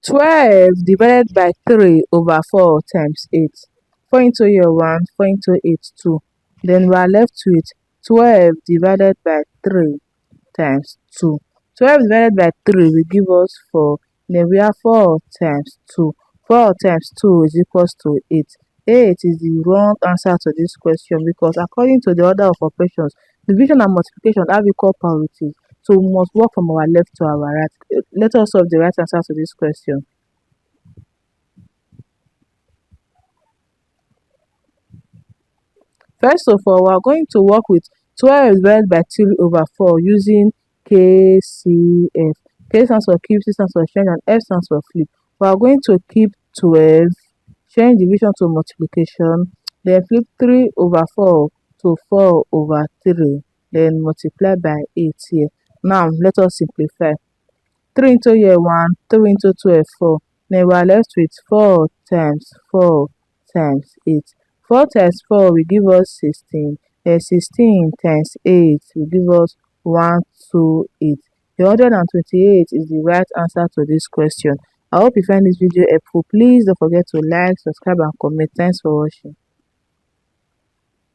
12 divided by 3 over 4 times 8. 4 into here 1, 4 into 8 2. Then we are left with 12 divided by 3 times 2. 12 divided by 3 will give us 4. Then we have 4 times 2. 4 times 2 is equals to 8. 8 is the wrong answer to this question because according to the order of operations, division and multiplication have equal priority. So we must work from our left to our right. Let us solve the right answer to this question. First of all, we are going to work with 12 divided by 3 over 4 using KCF. K stands for keep, C stands for change, and F stands for flip. We are going to keep 12, change division to multiplication, then flip 3 over 4 to 4 over 3, then multiply by 8 here. Now, let us simplify. 3 into here 1, 3 into 12, 4. Then we are left with 4 times 4 times 8. 4 times 4 will give us 16. Then 16 times 8 will give us 128. The 128 is the right answer to this question. I hope you find this video helpful. Please don't forget to like, subscribe, and comment. Thanks for watching.